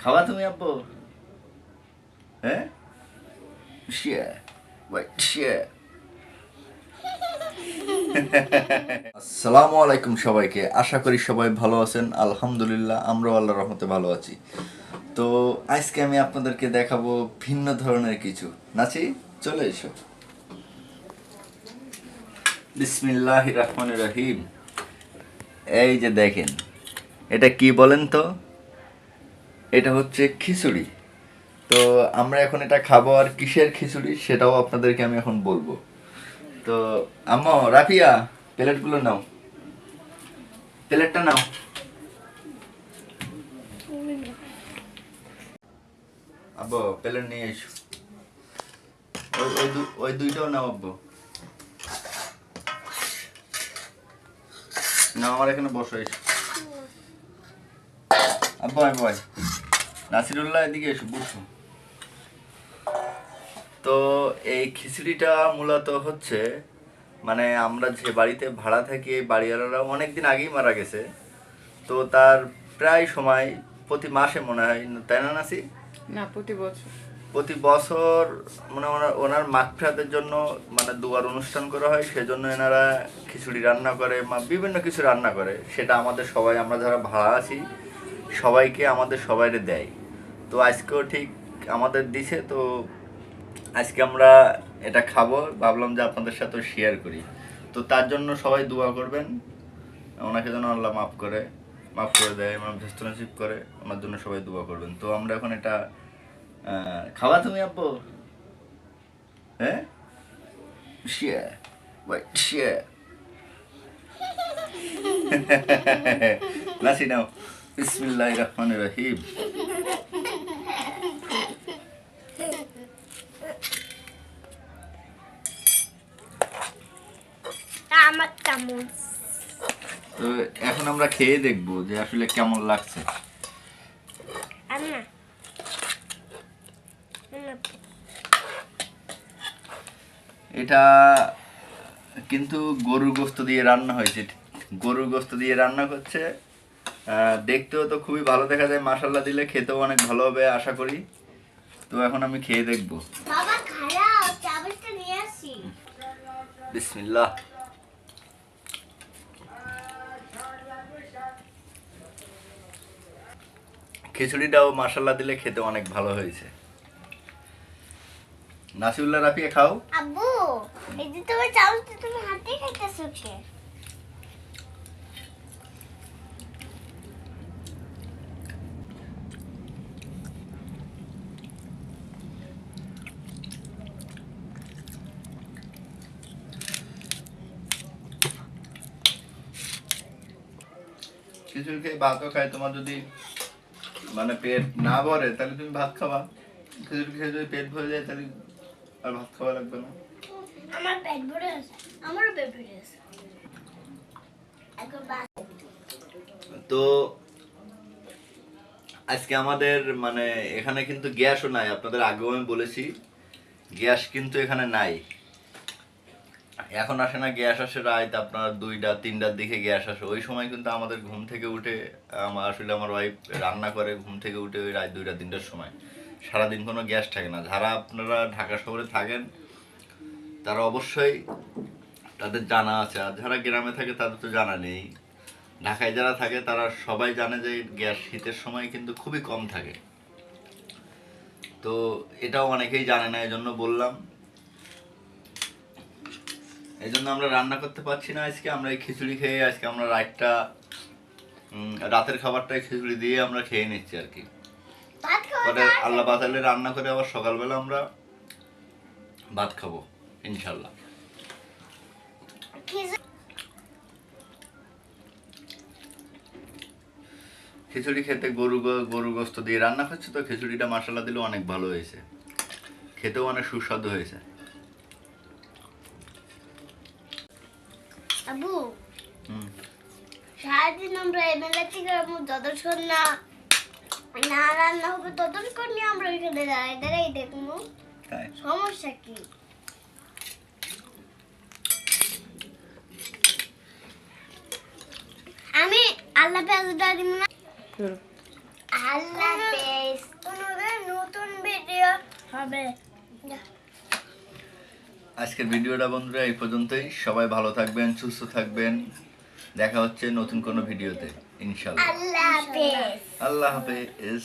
খাওয়া তুমি আব্বু? হ্যাঁ, শেয়ার শেয়ার। আসসালামু আলাইকুম সবাইকে, আশা করি সবাই ভালো আছেন। আলহামদুলিল্লাহ আমরাও আল্লাহর রহমতে ভালো আছি। তো আজকে আমি আপনাদেরকে দেখাবো ভিন্ন ধরনের কিছু। নাচি, চলে এসো। বিসমিল্লাহির রহমানির রহিম। এই যে দেখেন, এটা কি বলেন তো? এটা হচ্ছে খিচুড়ি। তো আমরা এখন এটা খাবো, আর কিসের খিচুড়ি সেটাও আপনাদেরকে আমি এখন বলবো। তো আম্মা, রাফিয়া, প্লেটগুলো নাও, প্লেটটা নাও। আব্বু প্লেট নিয়ে এসো। ওই দুইটাও নাও আব্বু। না, আমার এখানে বসো, এসো। আব্বু আব্বু নাসিরুল্লাহ, এদিকে এসো, বুঝছো? তো এই খিচুড়িটা মূলত হচ্ছে, মানে আমরা যে বাড়িতে ভাড়া থাকি এই বাড়িওয়ালারা অনেকদিন আগেই মারা গেছে। তো তার প্রায় সময় প্রতি মাসে মনে হয়, তাই না নাসি? না, প্রতি বছর মানে ওনার মাগফিরাতের জন্য মানে দুয়ার অনুষ্ঠান করা হয়, সেজন্য এনারা খিচুড়ি রান্না করে, বিভিন্ন কিছু রান্না করে। সেটা আমাদের সবাই, আমরা যারা ভাড়া আছি সবাইকে, আমাদের সবাইরে দেয়। তো আজকেও ঠিক আমাদের দিছে। তো আজকে আমরা এটা খাবো, ভাবলাম যে আপনাদের সাথে শেয়ার করি। তো তার জন্য সবাই দোয়া করবেন, ওনাকে যেন আল্লাহ মাফ করে দেয়, মানে ভেস্ত নসিব করে। ওনার জন্য সবাই দোয়া করবেন। তো আমরা এখন এটা খাওয়া তুমি আব্বু? হ্যাঁ, শেয়ার শেয়ার। নাসি নাও। বিসমিল্লাহির রহমানির রহিম। আমার চামচ। তো এখন আমরা খেয়ে দেখবো যে আসলে কেমন লাগছে। এটা কিন্তু গরুর গোস্ত দিয়ে রান্না হয়েছে, গরুর গোস্ত দিয়ে রান্না করছে। দেখতেও তো খুবই ভালো দেখা যায়, মাশাল্লাহ দিলে খেতেও অনেক ভালো হবে আশা করি। তো এখন আমি খেয়ে দেখবো। বাবা খারাপ, চামচটা নিয়ে আসি। বিসমিল্লাহ। খিচুড়িটাও মাশাল্লাহ দিলে খেতে অনেক ভালো হয়েছে। নাসিউল্লাহ, রাফিয়া খাও। আব্বু, এই যে তোমার চামচটা তুমি হাতে খাইতেছো কে? খিচুড়ি খেয়ে ভাতও খায়, তোমার যদি মানে পেট না ভরে তাহলে তুমি ভাত খাবা। খিচুড়ি খেয়ে যদি পেট ভরে যায় তাহলে আর ভাত খাওয়া লাগবে না। আমার পেট ভরে আছে, আমারও পেট ভরে আছে। তো আজকে আমাদের মানে এখানে কিন্তু গ্যাসও নাই, আপনাদের আগেও আমি বলেছি গ্যাস কিন্তু এখানে নাই। এখন আসে না, গ্যাস আসে রাত আপনার 2টা-3টার দিকে গ্যাস আসে। ওই সময় কিন্তু আমাদের ঘুম থেকে উঠে আসলে আমার ওয়াইফ রান্না করে, ঘুম থেকে উঠে ওই রাত 2টা-3টার সময়। সারাদিন কোনো গ্যাস থাকে না। যারা আপনারা ঢাকা শহরে থাকেন তারা অবশ্যই তাদের জানা আছে, আর যারা গ্রামে থাকে তাদের তো জানা নেই। ঢাকায় যারা থাকে তারা সবাই জানে যে গ্যাস শীতের সময় কিন্তু খুবই কম থাকে। তো এটাও অনেকেই জানে না, এই জন্য বললাম। এই জন্য আমরা রান্না করতে পারছি না আজকে। আমরা এই খিচুড়ি খেয়ে আজকে আমরা রাতের খাবারটাই খিচুড়ি দিয়ে আমরা খেয়ে নিচ্ছি আর কি। পরে আল্লাহ বাতালে রান্না করে আবার সকালবেলা আমরা ভাত খাবো ইনশাল্লাহ। খিচুড়ি খেতে গরু গোস্ত দিয়ে রান্না করছে, তো খিচুড়িটা মশলা দিলে অনেক ভালো হয়েছে, খেতেও অনেক সুস্বাদু হয়েছে। আব্বু, সারাদিন আমরা এমএলএ করবো, যতক্ষণ না না রান্না হবে ততক্ষণ নিয়ে আমরা এখানে দাঁড়াই দাঁড়াই দেখবো। সমস্যা কি? আমি আল্লাহ পেঁয়াজ দিব না। আল্লাহ পেঁয়াজ। হাফেজ তোমাদের নতুন ভিডিও হবে। আজকের ভিডিওটা বন্ধুরা এই পর্যন্তই। সবাই ভালো থাকবেন, সুস্থ থাকবেন। দেখা হচ্ছে নতুন কোনো ভিডিওতে ইনশাল্লাহ। আল্লাহ হাফেজ। আল্লাহ হাফেজ।